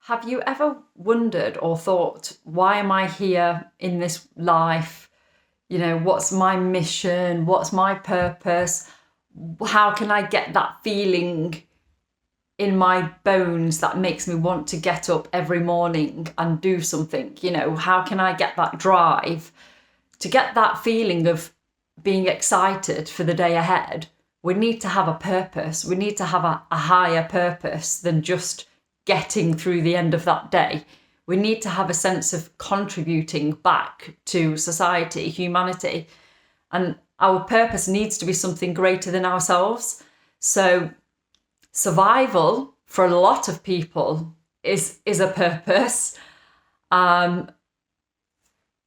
Have you ever wondered or thought, why am I here in this life? What's my mission? What's my purpose? How can I get that feeling in my bones that makes me want to get up every morning and do something? How can I get that drive? To get that feeling of being excited for the day ahead, we need to have a purpose. We need to have a higher purpose than just getting through the end of that day. We need to have a sense of contributing back to society, humanity, and our purpose needs to be something greater than ourselves. So survival for a lot of people is a purpose, and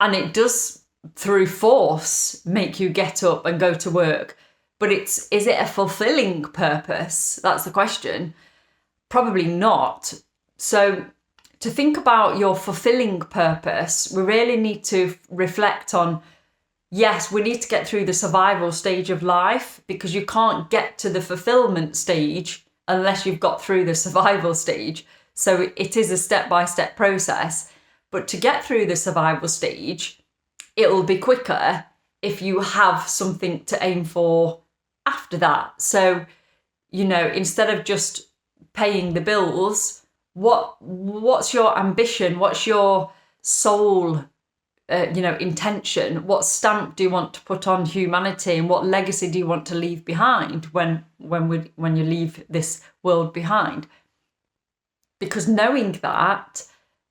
it does, through force, make you get up and go to work. But is it a fulfilling purpose? That's the question. Probably not. So to think about your fulfilling purpose, we really need to reflect on, yes, we need to get through the survival stage of life, because you can't get to the fulfillment stage unless you've got through the survival stage. So it is a step-by-step process. But to get through the survival stage, it'll be quicker if you have something to aim for after that. So, instead of just paying the bills, what's your ambition? What's your soul, intention? What stamp do you want to put on humanity, and what legacy do you want to leave behind when you leave this world behind? Because knowing that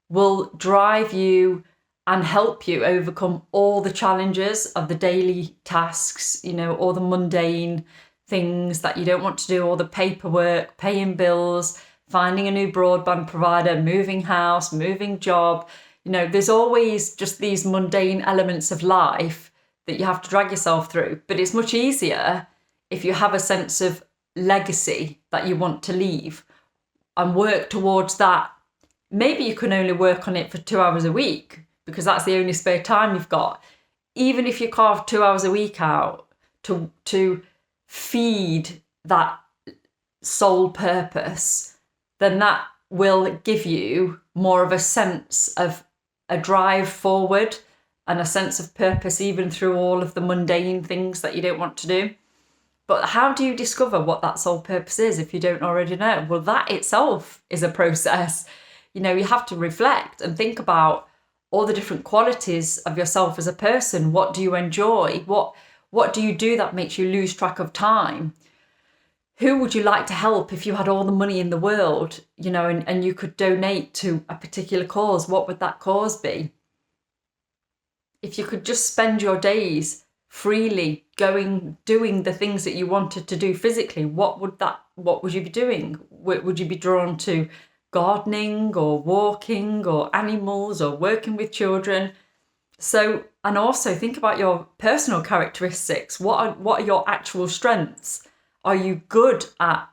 will drive you and help you overcome all the challenges of the daily tasks, all the mundane things that you don't want to do, all the paperwork, paying bills, finding a new broadband provider, moving house, moving job. There's always just these mundane elements of life that you have to drag yourself through. But it's much easier if you have a sense of legacy that you want to leave and work towards that. Maybe you can only work on it for 2 hours a week, because that's the only spare time you've got. Even if you carve 2 hours a week out to feed that soul purpose, then that will give you more of a sense of a drive forward and a sense of purpose, even through all of the mundane things that you don't want to do. But how do you discover what that soul purpose is if you don't already know? Well, that itself is a process. You have to reflect and think about all the different qualities of yourself as a person. What do you enjoy? What do you do that makes you lose track of time? Who would you like to help if you had all the money in the world, and you could donate to a particular cause? What would that cause be? If you could just spend your days freely doing the things that you wanted to do physically, what would you be doing? Would you be drawn to gardening or walking or animals or working with children? So, and also think about your personal characteristics. What are your actual strengths? Are you good at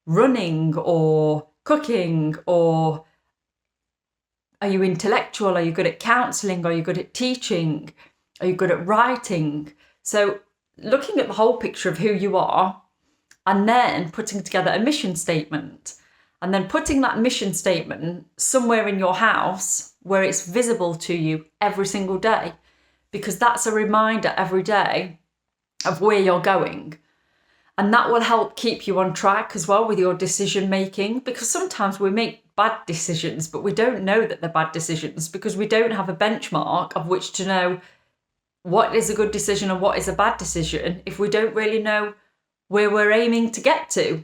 running or cooking, or are you intellectual? Are you good at counselling? Are you good at teaching? Are you good at writing? So looking at the whole picture of who you are, and then putting together a mission statement. And then putting that mission statement somewhere in your house where it's visible to you every single day, because that's a reminder every day of where you're going. And that will help keep you on track as well with your decision making, because sometimes we make bad decisions, but we don't know that they're bad decisions because we don't have a benchmark of which to know what is a good decision and what is a bad decision if we don't really know where we're aiming to get to.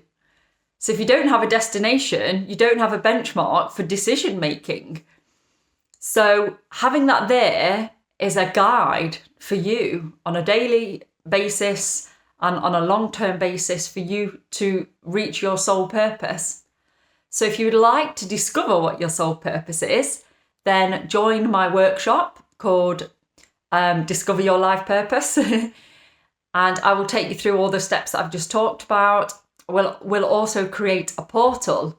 So if you don't have a destination, you don't have a benchmark for decision making. So having that there is a guide for you on a daily basis and on a long-term basis for you to reach your soul purpose. So if you would like to discover what your soul purpose is, then join my workshop called Discover Your Life Purpose. And I will take you through all the steps that I've just talked about. We'll also create a portal.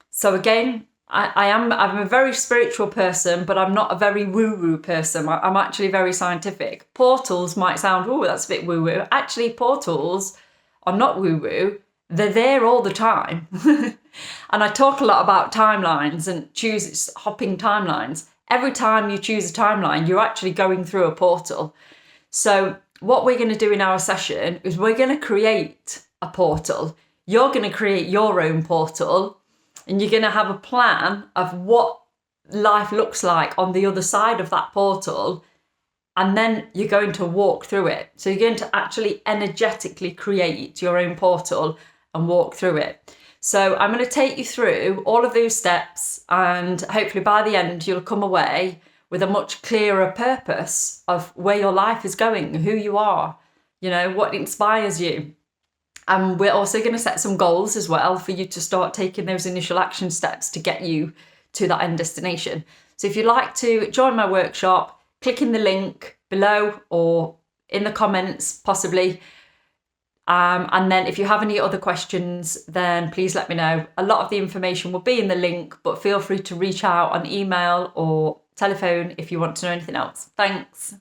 So again, I'm a very spiritual person, but I'm not a very woo-woo person. I'm actually very scientific. Portals might sound, oh, that's a bit woo-woo. Actually, portals are not woo-woo. They're there all the time. And I talk a lot about timelines and hopping timelines. Every time you choose a timeline, you're actually going through a portal. So what we're going to do in our session is we're going to create a portal. You're going to create your own portal, and you're going to have a plan of what life looks like on the other side of that portal. And then you're going to walk through it. So you're going to actually energetically create your own portal and walk through it. So I'm going to take you through all of those steps, and hopefully by the end you'll come away with a much clearer purpose of where your life is going, who you are, what inspires you. And we're also going to set some goals as well for you to start taking those initial action steps to get you to that end destination. So if you'd like to join my workshop, click in the link below or in the comments possibly. And then if you have any other questions, then please let me know. A lot of the information will be in the link, but feel free to reach out on email or telephone if you want to know anything else. Thanks.